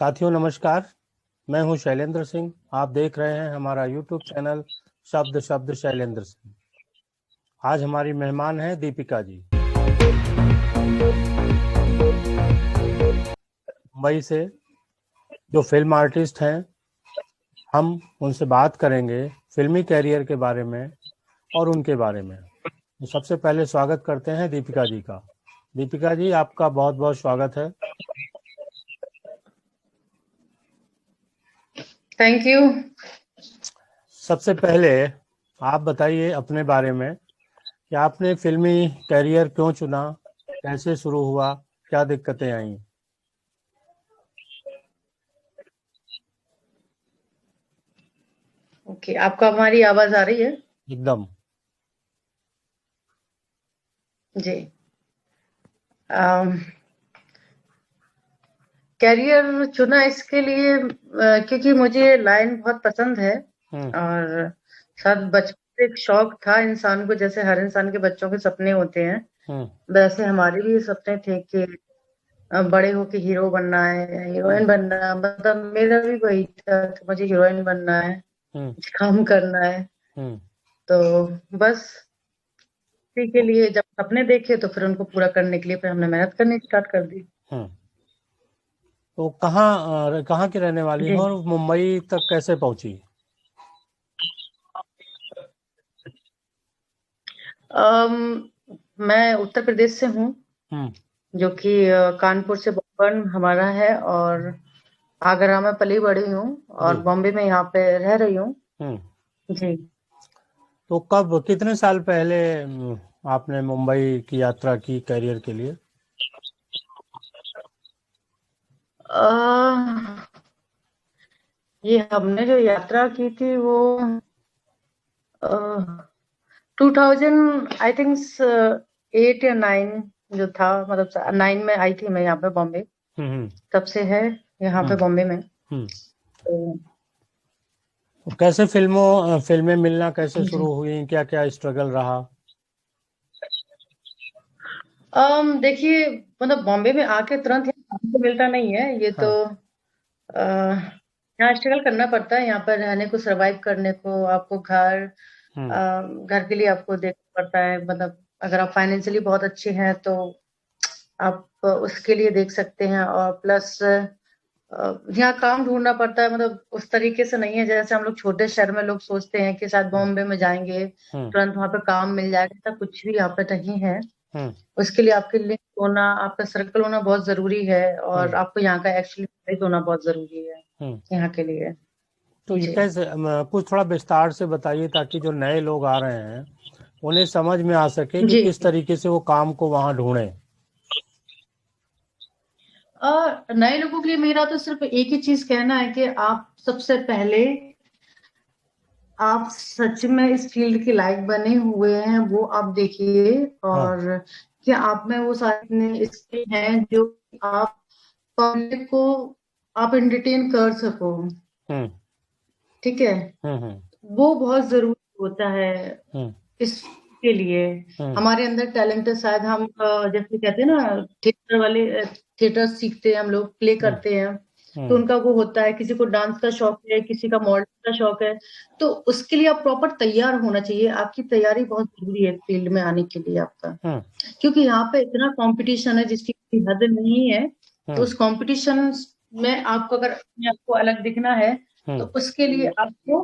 साथियों नमस्कार। मैं हूं शैलेंद्र सिंह। आप देख रहे हैं हमारा यूट्यूब चैनल शब्द शब्द शैलेंद्र सिंह। आज हमारी मेहमान है दीपिका जी, मुंबई से, जो फिल्म आर्टिस्ट हैं। हम उनसे बात करेंगे फिल्मी कैरियर के बारे में और उनके बारे में। तो सबसे पहले स्वागत करते हैं दीपिका जी का। दीपिका जी, आपका बहुत बहुत स्वागत है। Thank you. सबसे पहले आप बताइए अपने बारे में कि आपने फिल्मी कैरियर क्यों चुना, कैसे शुरू हुआ, क्या दिक्कतें आई? ओके, आपको हमारी आवाज आ रही है? एकदम। जी। कैरियर चुना इसके लिए क्योंकि मुझे लाइन बहुत पसंद है और शायद बचपन से एक शौक था इंसान को, जैसे हर इंसान के बच्चों के सपने होते हैं वैसे हमारे भी सपने थे कि बड़े होके हीरो बनना है, हीरोइन बनना। मतलब मेरा भी वही था कि मुझे हीरोइन बनना है, कुछ काम करना है। तो बस इसी के लिए जब सपने देखे तो फिर उनको पूरा करने के लिए फिर हमने मेहनत करनी स्टार्ट कर दी। तो कहाँ की रहने वाली जी। हो और मुंबई तक कैसे पहुंची? मैं उत्तर प्रदेश से हूँ, जो कि कानपुर से बॉम्बे हमारा है, और आगरा में पली बड़ी हूँ और जी। बॉम्बे में यहाँ पे रह रही हूँ। जी। तो कितने साल पहले आपने मुंबई की यात्रा की कैरियर के लिए? ये हमने जो यात्रा की थी वो 2000 आई थिंक 8 या 9 जो था, मतलब 9 में आई थी मैं यहाँ पे बॉम्बे। तब से है यहाँ पे बॉम्बे में। तो कैसे फिल्में मिलना कैसे शुरू हुई, क्या क्या स्ट्रगल रहा? देखिए, मतलब बॉम्बे में आके तुरंत यहाँ काम तो मिलता नहीं है, ये तो यहाँ स्ट्रगल करना पड़ता है। यहाँ पर रहने को, सरवाइव करने को आपको घर के लिए आपको देखना पड़ता है। मतलब अगर आप फाइनेंशियली बहुत अच्छे हैं तो आप उसके लिए देख सकते हैं, और प्लस यहाँ काम ढूंढना पड़ता है। मतलब उस तरीके से नहीं है जैसे हम लोग छोटे शहर में लोग सोचते हैं कि शायद बॉम्बे में जाएंगे तुरंत वहां पे काम मिल जाएगा, ऐसा कुछ भी यहाँ पे नहीं है। उसके लिए आपके लिंक होना, आपका सर्कल होना बहुत जरूरी है, और आपको यहाँ का एक्चुअली होना बहुत जरूरी है यहाँ के लिए। तो ये कैसे, कुछ थोड़ा विस्तार से बताइए ताकि जो नए लोग आ रहे हैं उन्हें समझ में आ सके कि किस तरीके से वो काम को वहां ढूंढे। नए लोगों के लिए मेरा तो सिर्फ एक ही चीज कहना है कि आप सबसे पहले आप सच में इस फील्ड के लायक बने हुए हैं वो आप देखिए, और क्या आप में वो सारे स्किल हैं जो आप पब्लिक को आप एंटरटेन कर सको। ठीक है, वो बहुत जरूरी होता है इसके लिए। हमारे अंदर टैलेंट है, शायद हम जैसे कहते हैं ना, थिएटर सीखते हैं हम लोग, प्ले करते हैं, तो उनका वो होता है, किसी को डांस का शौक है, किसी का मॉडल का शौक है, तो उसके लिए आप प्रॉपर तैयार होना चाहिए। आपकी तैयारी बहुत जरूरी है फील्ड में आने के लिए आपका, क्योंकि यहाँ पे इतना कंपटीशन है जिसकी कोई हद नहीं है। तो उस कंपटीशन में आपको अगर अपने आप को अलग दिखना है तो उसके लिए आपको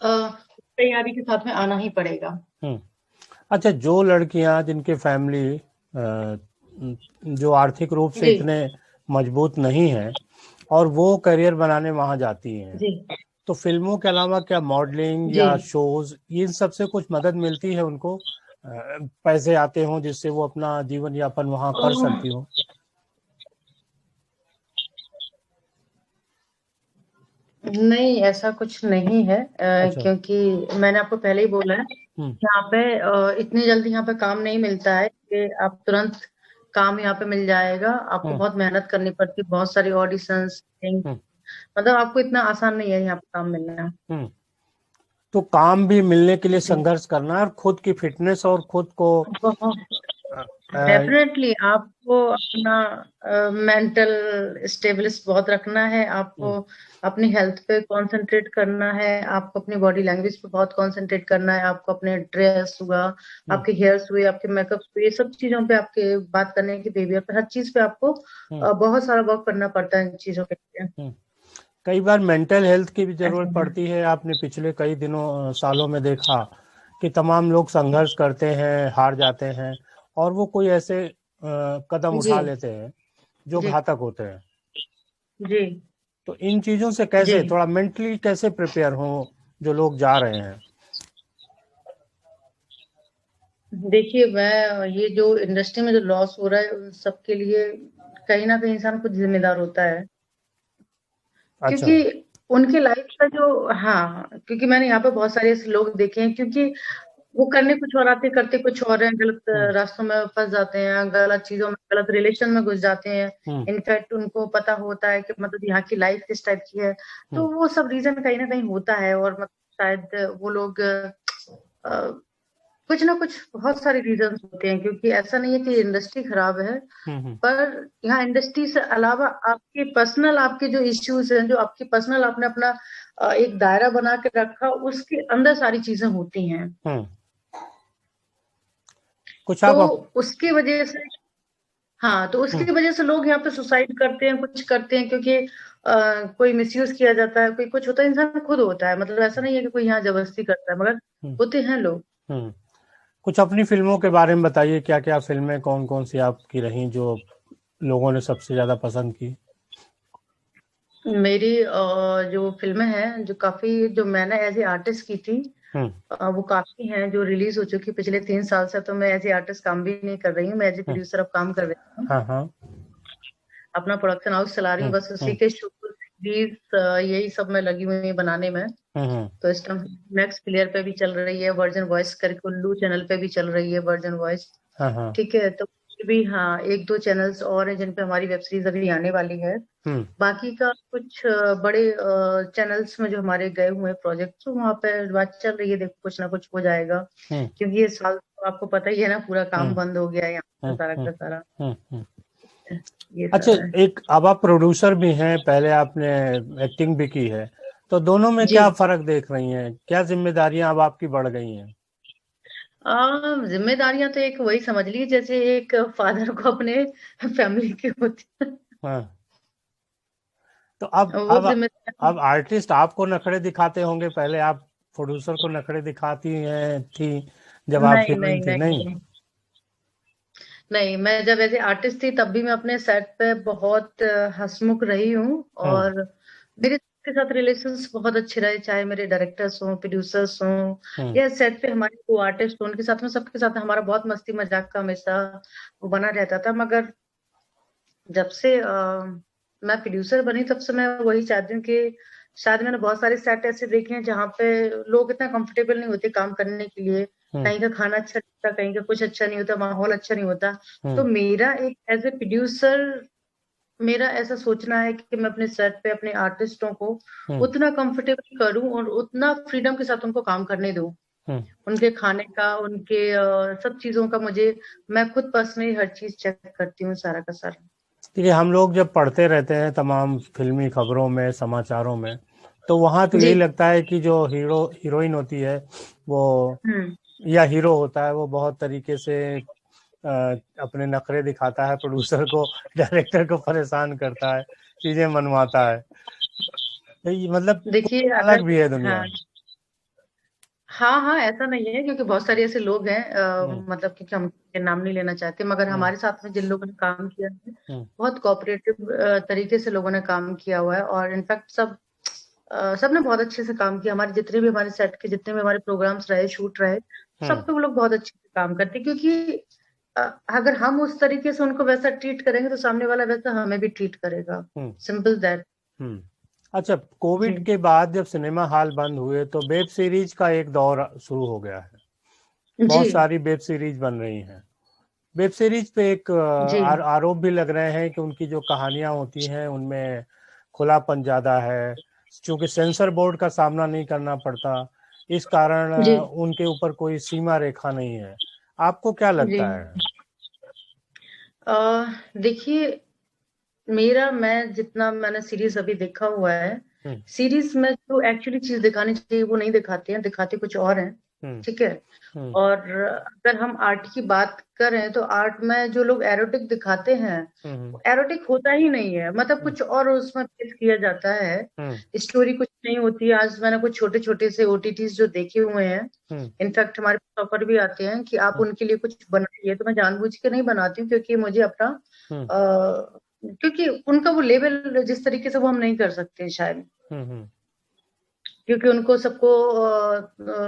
तैयारी के साथ में आना ही पड़ेगा। अच्छा, जो लड़कियां जिनके फैमिली जो आर्थिक रूप से इतने मजबूत नहीं है और वो करियर बनाने वहां जाती हैं, तो फिल्मों के अलावा क्या मॉडलिंग या शोज, इन सब से कुछ मदद मिलती है उनको? पैसे आते हों जिससे वो अपना जीवन यापन वहां कर सकती हो? नहीं, ऐसा कुछ नहीं है। अच्छा। क्योंकि मैंने आपको पहले ही बोला है, यहाँ पे इतनी जल्दी यहाँ पे काम नहीं मिलता है कि आप तुरंत काम यहाँ पे मिल जाएगा। आपको बहुत मेहनत करनी पड़ती है, बहुत सारी ऑडिशंस, मतलब आपको इतना आसान नहीं है यहाँ पे काम मिलना। तो काम भी मिलने के लिए संघर्ष करना है और खुद की फिटनेस और खुद को डेफिनेटली आपको अपना मेंटल स्टेबलिस बहुत रखना है, आपको अपनी हेल्थ पे कंसंट्रेट करना है, आपको अपनी बॉडी लैंग्वेज पे बहुत कंसंट्रेट करना है, आपको अपने ड्रेस हुआ, आपके हेयर्स हुए, आपके मेकअप हुए, ये सब चीजों पे, आपके बात करने के बिहेवियर पे, हर चीज पे आपको बहुत सारा वर्क करना पड़ता है इन चीजों के लिए। कई बार मेंटल हेल्थ की भी जरूरत पड़ती है। आपने पिछले कई दिनों सालों में देखा कि तमाम लोग संघर्ष करते हैं, हार जाते हैं और वो कोई ऐसे कदम उठा लेते हैं जो घातक होते हैं। जी। तो इन चीजों से कैसे थोड़ा मेंटली कैसे प्रिपेयर हो जो लोग जा रहे हैं? देखिए, मैं ये जो इंडस्ट्री में जो लॉस हो रहा है उन सबके लिए कहीं ना कहीं इंसान खुद जिम्मेदार होता है। अच्छा। क्योंकि उनकी लाइफ का जो, हाँ, क्योंकि मैंने यहाँ पे बहुत सारे ऐसे लोग देखे हैं, क्योंकि वो करने कुछ और आते, करते कुछ और हैं, गलत रास्तों में फंस जाते हैं, गलत चीजों में, गलत रिलेशन में घुस जाते हैं। इनफैक्ट उनको पता होता है कि मतलब यहाँ की लाइफ किस टाइप की है, तो वो सब रीजन कहीं ना कहीं होता है। और मतलब शायद वो लोग कुछ ना कुछ बहुत सारे रीजंस होते हैं, क्योंकि ऐसा नहीं है कि इंडस्ट्री खराब है, पर यहाँ इंडस्ट्री से अलावा आपके पर्सनल, आपके जो इश्यूज हैं, जो आपकी पर्सनल आपने अपना एक दायरा बना के रखा, उसके अंदर सारी चीजें होती हैं। कुछ तो आप उसकी वजह से, हाँ, तो उसकी वजह से लोग यहाँ पे सुसाइड करते हैं, कुछ करते हैं, क्योंकि कोई मिसयूज किया जाता है, कोई कुछ होता है, इंसान खुद होता है, मतलब ऐसा नहीं है कि कोई यहाँ जबरदस्ती करता है, मगर होते हैं लोग। कुछ अपनी फिल्मों के बारे में बताइए, क्या क्या फिल्में कौन कौन सी आपकी रही जो लोगों ने सबसे ज्यादा पसंद की? मेरी जो फिल्में हैं, जो काफी, जो मैंने एज ए आर्टिस्ट की थी, वो काफी हैं जो रिलीज हो चुकी पिछले 3 साल से। तो मैं एज ए आर्टिस्ट काम भी नहीं कर रही हूँ, मैं एज ए प्रोड्यूसर अब काम कर रही हूँ। हाँ। अपना प्रोडक्शन हाउस चला रही हूँ, बस उसी के शो सीरीज यही सब मैं लगी हुई हूँ बनाने में। तो इस टाइम मैक्स प्लेयर पे भी चल रही है वर्जन वॉइस करके, उल्लू चैनल पे भी चल रही है वर्जन वॉइस। ठीक है, तो भी हाँ, 1-2 चैनल्स और हैं जिन पे हमारी वेब सीरीज अभी आने वाली है। बाकी का कुछ बड़े चैनल्स में जो हमारे गए हुए प्रोजेक्ट, तो वहाँ पे बात चल रही है, देखो कुछ ना कुछ हो जाएगा। क्योंकि ये साल तो आपको पता ही है ना, पूरा काम बंद हो गया है यहाँ पे सारा का सारा। अच्छा, एक अब आप प्रोड्यूसर भी हैं, पहले आपने एक्टिंग भी की है, तो दोनों में क्या फर्क देख रही हैं? क्या जिम्मेदारियां अब आपकी बढ़ गई हैं? जिम्मेदारियां तो एक वही समझ लीजिए जैसे एक फादर को अपने फैमिली की होती है। तो अब आर्टिस्ट आपको नखरे दिखाते होंगे, पहले आप प्रोड्यूसर को नखरे दिखाती हैं थी जब आप हीरोइन थी? नहीं, मैं जब ऐसे आर्टिस्ट थी तब भी मैं अपने सेट पे बहुत हंसमुख रही हूँ, और मेरे के साथ रिलेशंस बहुत अच्छे रहे, चाहे मेरे डायरेक्टर्स हों, प्रोड्यूसर्स हों, या सेट पे हमारे को आर्टिस्ट हों, उनके साथ में, सबके साथ हमारा बहुत मस्ती मजाक का हमेशा वो बना रहता था। मगर जब से मैं प्रोड्यूसर बनी, तब से मैं वही चाहती हूँ कि शायद मैंने बहुत सारे सेट ऐसे देखे हैं जहाँ पे लोग इतना कंफर्टेबल नहीं होते काम करने के लिए, कहीं का खाना अच्छा नहीं होता, कहीं का कुछ अच्छा नहीं होता, माहौल अच्छा नहीं होता। तो मेरा एक एज ए प्रोड्यूसर, मेरा ऐसा सोचना है कि मैं अपने सेट पे अपने आर्टिस्टों को उतना कंफर्टेबल करूं और उतना फ्रीडम के साथ उनको काम करने दूं। उनके खाने का, उनके सब चीजों का, मैं खुद पर्सनली हर चीज चेक करती हूँ, सारा का सारा। देखिए, हम लोग जब पढ़ते रहते हैं तमाम फिल्मी खबरों में, समाचारों में, तो वहाँ तो यही लगता है कि जो हीरोइन होती है वो या हीरो होता है वो बहुत तरीके से अपने नखरे दिखाता है, प्रोड्यूसर को, डायरेक्टर को परेशान करता है, चीजें मनवाता है। तो मतलब देखिए, अलग भी है दुनिया। हाँ, ऐसा नहीं है, क्योंकि बहुत सारे ऐसे लोग हैं, मतलब कि हम नाम नहीं लेना चाहते, मगर हमारे साथ में जिन लोगों ने काम किया है, बहुत कोऑपरेटिव तरीके से लोगों ने काम किया हुआ है, और इनफैक्ट सबने बहुत अच्छे से काम किया। हमारे जितने भी, हमारे सेट के जितने भी हमारे प्रोग्राम्स रहे, शूट रहे, सब पे वो लोग बहुत अच्छे से काम करते, क्योंकि अगर हम उस तरीके से उनको वैसा ट्रीट करेंगे तो सामने वाला वैसा हमें भी ट्रीट करेगा, सिंपल दैट। अच्छा, कोविड के बाद जब सिनेमा हॉल बंद हुए तो वेब सीरीज का एक दौर शुरू हो गया है, बहुत सारी वेब सीरीज बन रही हैं। वेब सीरीज पे एक आरोप भी लग रहे हैं कि उनकी जो कहानियां होती हैं उनमें खुलापन ज्यादा है, क्योंकि सेंसर बोर्ड का सामना नहीं करना पड़ता, इस कारण उनके ऊपर कोई सीमा रेखा नहीं है। आपको क्या लगता है? देखिए, मैं जितना मैंने सीरीज अभी देखा हुआ है, सीरीज में जो एक्चुअली चीज दिखानी चाहिए वो नहीं दिखाते हैं, दिखाते कुछ और हैं। ठीक है। और अगर हम आर्ट की बात करें तो आर्ट में जो लोग एरोटिक दिखाते हैं, एरोटिक होता ही नहीं है, मतलब कुछ और उसमें पेश किया जाता है, स्टोरी कुछ नहीं होती है। आज मैंने कुछ छोटे छोटे से ओटीटीज जो देखे हुए हैं, इनफैक्ट हमारे पास ऑफर भी आते हैं कि आप उनके लिए कुछ बनाइए, तो मैं जानबूझ के नहीं बनाती हूँ, क्योंकि मुझे अपना क्योंकि उनका वो लेवल जिस तरीके से वो हम नहीं कर सकते शायद, क्योंकि उनको सबको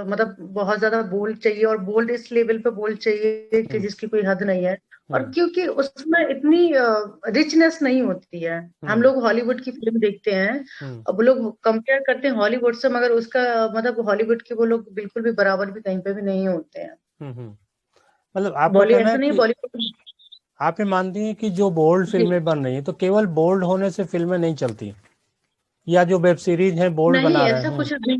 मतलब बहुत ज्यादा बोल्ड चाहिए, और बोल्ड इस लेवल पे बोल्ड चाहिए कि जिसकी कोई हद नहीं है, और क्योंकि उसमें इतनी रिचनेस नहीं होती है। हम लोग हॉलीवुड की फिल्म देखते हैं, अब लोग कंपेयर करते हैं हॉलीवुड से, मगर उसका मतलब हॉलीवुड के वो लोग बिल्कुल भी बराबर भी कहीं पे भी नहीं होते हैं। मतलब आपका बॉलीवुड कहना ऐसा है नहीं, कि बॉलीवुड आप ये मानती हैं कि जो बोल्ड फिल्में बन रही हैं तो केवल बोल्ड होने से फिल्में नहीं चलती, या जो वेब सीरीज हैं बोल्ड नहीं, बना रहे ऐसा हैं? कुछ नहीं।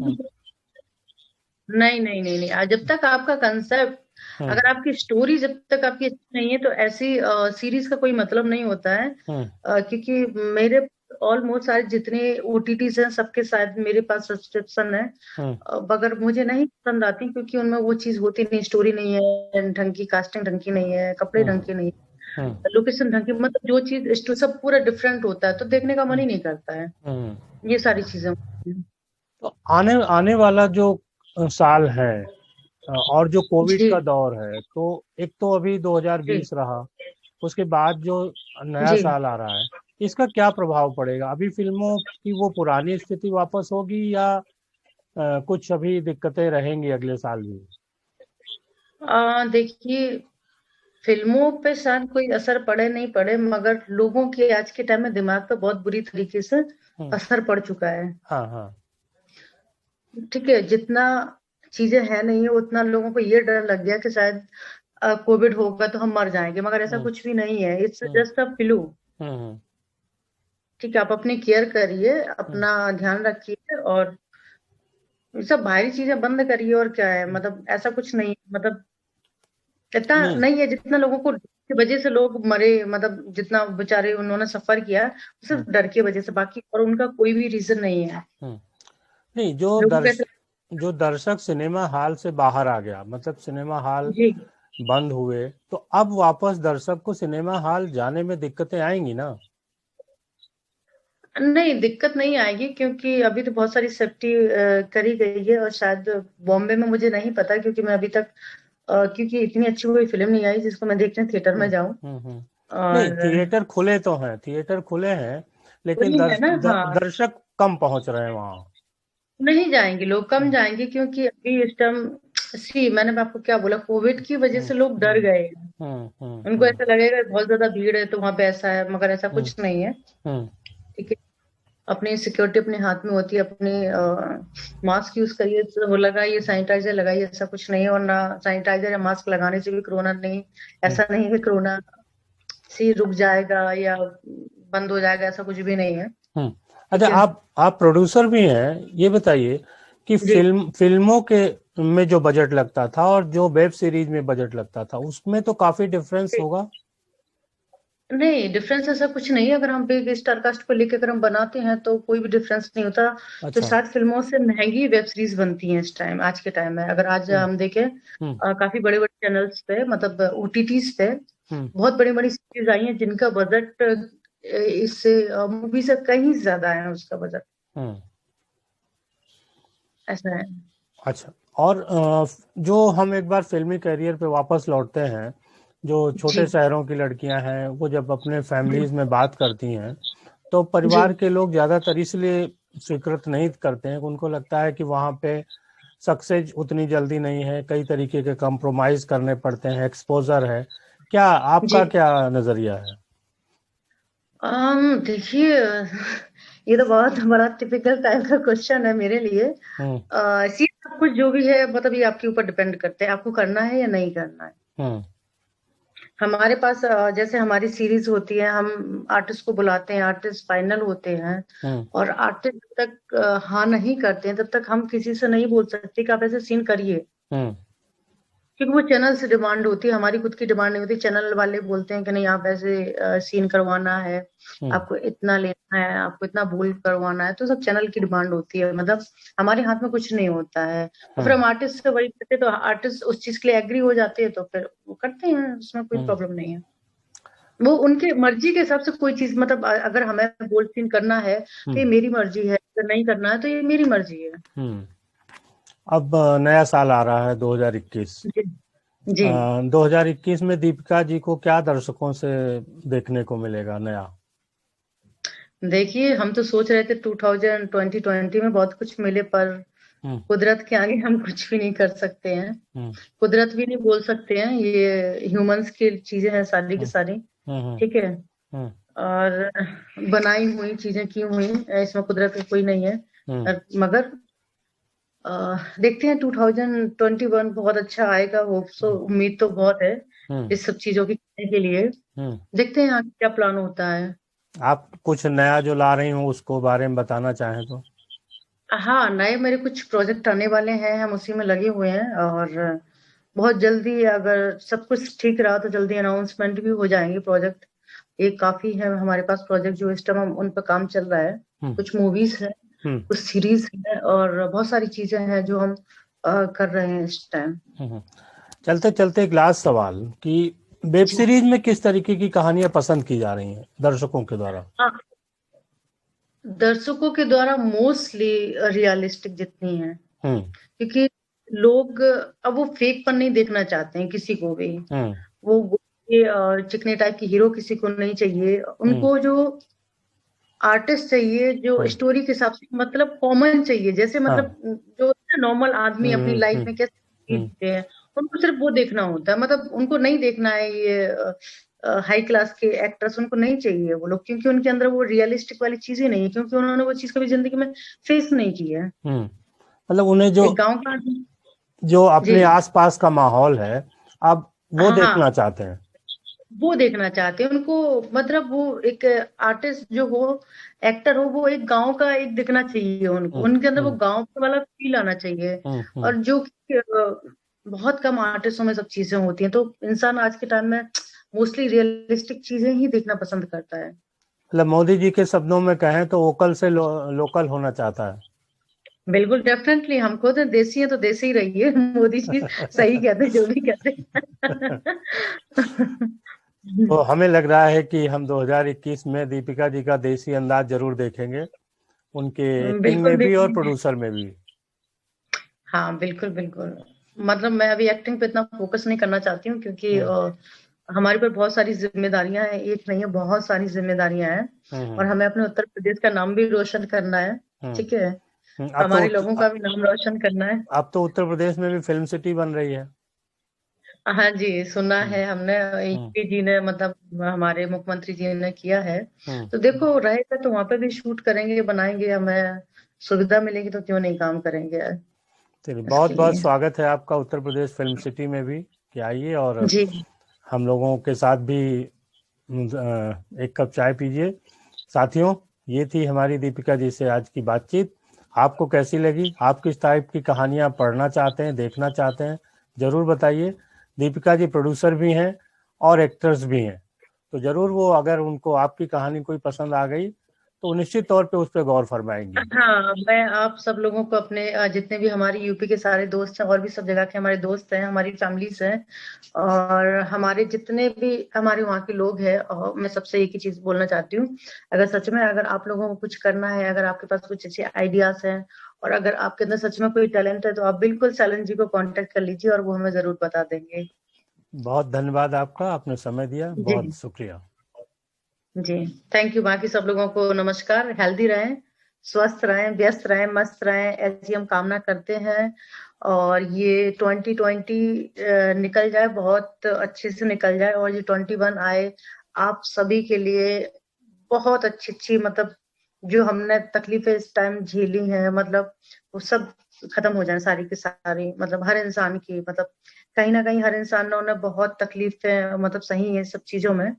नहीं नहीं नहीं नहीं, जब तक आपका कंसेप्ट, अगर आपकी स्टोरी जब तक आपकी अच्छी नहीं है, तो ऐसी सीरीज का कोई मतलब नहीं होता है। क्योंकि मेरे ऑलमोस्ट सारे जितने ओटीटीज हैं, सबके शायद मेरे पास सब्सक्रिप्शन है, मगर मुझे नहीं पसंद आती, क्योंकि उनमें वो चीज होती नहीं, स्टोरी नहीं है ढंग की, कास्टिंग ढंग की नहीं है, कपड़े ढंग के नहीं है, लोकेशन ढंग की, मतलब जो चीज सब पूरा डिफरेंट होता है, तो देखने का मन ही नहीं करता है। ये सारी चीजें होती हैं। तो आने आने वाला जो साल है, और जो कोविड जी का दौर है, तो एक तो अभी जी 2020 रहा, उसके बाद जो नया जी। साल आ रहा है, इसका क्या प्रभाव पड़ेगा? अभी फिल्मों की वो पुरानी स्थिति वापस होगी, या कुछ अभी दिक्कतें रहेंगी अगले साल भी? देखिए, फिल्मों पे शायद कोई असर पड़े नहीं पड़े, मगर लोगों के आज के टाइम में दिमाग पे बहुत बुरी तरीके से असर पड़ चुका है। हाँ हाँ। ठीक है, जितना चीजें है नहीं है, उतना लोगों को ये डर लग गया कि शायद कोविड होगा तो हम मर जाएंगे, मगर ऐसा कुछ भी नहीं है, इट्स जस्ट अ फ्लू। ठीक है, आप अपनी केयर करिए, अपना ध्यान रखिए, और ये सब बाहरी चीजें बंद करिए, और क्या है, मतलब ऐसा कुछ नहीं है, मतलब इतना नहीं नहीं है जितना लोगों को की वजह से लोग मरे, मतलब जितना बेचारे उन्होंने सफर किया सिर्फ डर की वजह से, बाकी और उनका कोई भी रीजन नहीं है। नहीं, लोगों को ऐसा, जो दर्शक सिनेमा हॉल से बाहर आ गया, मतलब सिनेमा हॉल जी बंद हुए, तो अब वापस दर्शक को सिनेमा हॉल जाने में दिक्कतें आएंगी ना? नहीं, दिक्कत नहीं आएगी, क्योंकि अभी तो बहुत सारी सेफ्टी करी गई है, और शायद बॉम्बे में मुझे नहीं पता, क्योंकि मैं अभी तक क्योंकि इतनी अच्छी कोई फिल्म नहीं आई जिसको मैं देखने थिएटर में जाऊं। नहीं, और थिएटर खुले तो हैं, थिएटर खुले हैं, लेकिन वही है ना, हाँ, दर्शक कम पहुंच रहे हैं वहां। नहीं जाएंगे लोग, कम जाएंगे, क्योंकि अभी इस टाइम सी मैंने आपको क्या बोला, कोविड की वजह से लोग डर गए हैं। उनको ऐसा लगेगा बहुत ज्यादा भीड़ है तो वहां पे ऐसा है, मगर ऐसा कुछ नहीं है। ठीक है, अपनी सिक्योरिटी अपने हाथ में होती है, अपनी मास्क यूज करिए, वो लगाइए, सैनिटाइजर लगाइए, ऐसा कुछ नहीं है, और ना सैनिटाइजर या मास्क लगाने से भी कोरोना नहीं, ऐसा नहीं है कोरोना सी रुक जाएगा या बंद हो जाएगा, ऐसा कुछ भी नहीं है। अच्छा, ठीक है आप प्रोड्यूसर भी हैं, ये बताइए कि जी। फिल्मों के में जो बजट लगता था और जो वेब सीरीज में बजट लगता था, उसमें तो काफी डिफरेंस होगा। नहीं, डिफरेंस ऐसा कुछ नहीं है, अगर हम बिग स्टार कास्ट को लेकर अगर हम बनाते हैं तो कोई भी डिफरेंस नहीं होता। तो अच्छा। 7 फिल्मों से महंगी वेब सीरीज बनती हैं इस टाइम, आज के टाइम में अगर आज हम देखें, हम्म काफी बड़े बड़े चैनल्स पे, मतलब ओटीटीज पे हम्म बहुत बड़ी बड़ी सीरीज आई हैं जिनका बजट इससे मूवी से कहीं ज्यादा है उसका बजट, हम्म ऐसा है। अच्छा। और जो हम एक बार फिल्मी करियर पे वापस लौटते हैं, जो छोटे जी शहरों की लड़कियां हैं, वो जब अपने जी फैमिलीज में बात करती हैं, तो जी। परिवार के लोग ज्यादातर इसलिए स्वीकृत नहीं करते हैं कि उनको लगता है कि वहाँ पे सक्सेस उतनी जल्दी नहीं है, कई तरीके के कंप्रोमाइज करने पड़ते हैं, एक्सपोजर है। क्या जी आपका क्या नजरिया है? देखिए, ये तो बहुत बड़ा टिपिकल टाइप का क्वेश्चन है मेरे लिए। हम्म सी सब कुछ जो भी है, मतलब ये आपके ऊपर डिपेंड करते हैं, आपको करना है या नहीं करना है। हम्म हमारे पास जैसे हमारी सीरीज होती है, हम आर्टिस्ट को बुलाते हैं, आर्टिस्ट फाइनल होते हैं, हम्म और आर्टिस्ट जब तक हाँ नहीं करते हैं, तब तक हम किसी से नहीं बोल सकते कि आप ऐसे सीन करिए। हम्म क्योंकि वो चैनल से डिमांड होती है, हमारी खुद की डिमांड नहीं होती। चैनल वाले बोलते हैं कि नहीं आप ऐसे सीन करवाना है, आपको इतना लेना है, आपको इतना बोल्ड करवाना है, तो सब चैनल की डिमांड होती है। मतलब हमारे हाथ में कुछ नहीं होता है। और फिर हम आर्टिस्ट से वही करते, तो आर्टिस्ट उस चीज के लिए एग्री हो जाते हैं, तो फिर वो करते हैं, उसमें कोई प्रॉब्लम नहीं है। वो उनके मर्जी के हिसाब से कोई चीज, मतलब अगर हमें बोल्ड सीन करना है तो ये मेरी मर्जी है, अगर नहीं करना है तो ये मेरी मर्जी है। अब नया साल आ रहा है 2021। जी 2021 में दीपिका जी को क्या दर्शकों से देखने को मिलेगा नया? देखिए, हम तो सोच रहे थे 2020 में बहुत कुछ मिले, पर कुदरत के आगे हम कुछ भी नहीं कर सकते हैं। कुदरत भी नहीं बोल सकते हैं, ये ह्यूमंस की चीजें हैं सारी की सारी। ठीक है, और बनाई हुई चीजें की हुई, इसमें कुदरत का कोई नहीं है। मगर देखते हैं 2021 बहुत अच्छा आएगा, होप सो, उम्मीद तो बहुत है इस सब चीजों की करने के लिए। देखते हैं आगे क्या प्लान होता है। आप कुछ नया जो ला रही हूँ उसको बारे में बताना चाहें तो? हाँ, नए मेरे कुछ प्रोजेक्ट आने वाले हैं, हम उसी में लगे हुए हैं, और बहुत जल्दी अगर सब कुछ ठीक रहा तो जल्दी अनाउंसमेंट भी हो जाएंगे। प्रोजेक्ट एक काफी है हमारे पास प्रोजेक्ट, जो इस टाइम हम उन पर काम चल रहा है। कुछ मूवीज है, कुछ सीरीज है, और बहुत सारी चीजें हैं जो हम कर रहे हैं इस टाइम। चलते चलते एक लास्ट सवाल कि वेब सीरीज में किस तरीके की कहानियां पसंद की जा रही हैं दर्शकों के द्वारा? दर्शकों के द्वारा मोस्टली रियलिस्टिक जितनी है, क्योंकि लोग अब वो फेक पर नहीं देखना चाहते हैं किसी को भी। वो ये चिकने टाइप की हीरो किसी को नहीं चाहिए, उनको जो आर्टिस्ट चाहिए, जो स्टोरी के हिसाब से, मतलब कॉमन चाहिए, जैसे मतलब जो नॉर्मल आदमी अपनी लाइफ में कैसे जीते हैं, उनको सिर्फ वो देखना होता है। मतलब उनको नहीं देखना है ये हाई क्लास के एक्टर्स, उनको नहीं चाहिए वो लोग, क्योंकि उनके अंदर वो रियलिस्टिक वाली चीजें नहीं है, क्योंकि उन्होंने वो चीज कभी जिंदगी में फेस नहीं की है। मतलब उन्हें जो एक गांव का जो अपने आसपास का माहौल है अब वो देखना चाहते हैं, वो देखना चाहते हैं। उनको मतलब वो एक आर्टिस्ट जो हो, एक्टर हो, वो एक गांव का एक दिखना चाहिए उनको, उनके अंदर वो गांव वाला फील आना चाहिए। और जो कि बहुत कम आर्टिस्टों में सब चीजें होती हैं, तो इंसान आज के टाइम में मोस्टली रियलिस्टिक चीजें ही देखना पसंद करता है। मतलब मोदी जी के शब्दों में कहें तो वोकल से लोकल होना चाहता है। बिल्कुल, डेफिनेटली। हम खुद देसी है तो देसी ही रहिए। मोदी जी सही कहते हैं जो भी कहते हैं। तो हमें लग रहा है कि हम 2021 में दीपिका जी का देसी अंदाज जरूर देखेंगे, उनके एक्टिंग बिल्कुल में भी और देखेंगे। प्रोड्यूसर में भी। हाँ बिल्कुल बिल्कुल। मतलब मैं अभी एक्टिंग पे इतना फोकस नहीं करना चाहती हूँ, क्योंकि हमारे पर बहुत सारी जिम्मेदारियां हैं, एक नहीं है, बहुत सारी जिम्मेदारियां हैं, और हमें अपने उत्तर प्रदेश का नाम भी रोशन करना है। ठीक है, हमारे लोगों का भी नाम रोशन करना है। अब तो उत्तर प्रदेश में भी फिल्म सिटी बन रही है। हाँ जी, सुना है हमने, यूपी जी ने, मतलब हमारे मुख्यमंत्री जी ने किया है। तो देखो, रहेगा तो वहां पे भी शूट करेंगे, बनाएंगे, हमें सुविधा मिलेगी तो क्यों नहीं काम करेंगे चलिए, बहुत इसके बहुत लिए। स्वागत है आपका उत्तर प्रदेश फिल्म सिटी में भी, कि आइए और जी हम लोगों के साथ भी एक कप चाय पीजिए। साथियों, ये थी हमारी दीपिका जी से आज की बातचीत। आपको कैसी लगी? आप किस टाइप की कहानियां पढ़ना चाहते हैं, देखना चाहते हैं, ज़रूर बताइए। दीपिका जी प्रोड्यूसर भी हैं और एक्टर्स भी हैं, तो ज़रूर वो, अगर उनको आपकी कहानी कोई पसंद आ गई तो निश्चित तौर पे उस पर गौर फरमाएंगी। हाँ, मैं आप सब लोगों को, अपने जितने भी हमारे यूपी के सारे दोस्त हैं, और भी सब जगह के हमारे दोस्त हैं, हमारी फैमिलीज हैं, और हमारे जितने भी हमारे वहाँ के लोग हैं, और मैं सबसे एक ही चीज बोलना चाहती हूँ, अगर सच में अगर आप लोगों को कुछ करना है, अगर आपके पास कुछ अच्छे आइडियाज हैं, और अगर आपके अंदर सच में कोई टैलेंट है, तो आप बिल्कुल सैलन जी को कांटेक्ट कर लीजिए, और वो हमें जरूर बता देंगे। बहुत धन्यवाद आपका, आपने समय दिया, बहुत जी शुक्रिया। जी, थैंक यू। बाकी सब लोगों को नमस्कार। हेल्दी रहें, स्वस्थ रहें, व्यस्त रहें, मस्त रहें, ऐसी हम कामना करते हैं। और ये 2020 निकल जाए, बहुत अच्छे से निकल जाए, और ये 21 आए आप सभी के लिए बहुत अच्छी अच्छी, मतलब जो हमने तकलीफें इस टाइम झेली हैं, मतलब वो सब खत्म हो जाए सारी की सारी। मतलब हर इंसान की, मतलब कहीं ना कहीं हर इंसानों ने बहुत तकलीफें मतलब सही है सब चीजों में,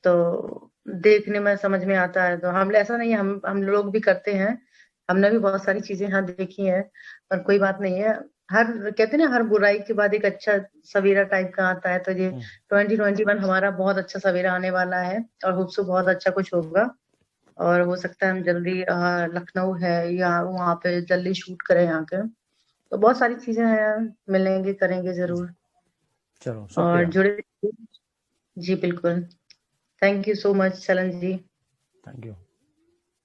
तो देखने में समझ में आता है। तो हम ऐसा नहीं है, हम लोग भी करते हैं, हमने भी बहुत सारी चीजें यहाँ देखी हैं, पर कोई बात नहीं है। कहते हैं ना, हर बुराई के बाद एक अच्छा सवेरा टाइप का आता है, तो ये 2021 हमारा बहुत अच्छा सवेरा आने वाला है, और होप सो बहुत अच्छा कुछ होगा, और हो सकता है हम जल्दी लखनऊ है या वहाँ पे जल्दी शूट करें यहाँ के, तो बहुत सारी चीजें हैं, मिलेंगे, करेंगे जरूर। चलो और शुक्रिया। जुड़े। जी बिल्कुल। थैंक यू सो मच चलन जी। Thank you.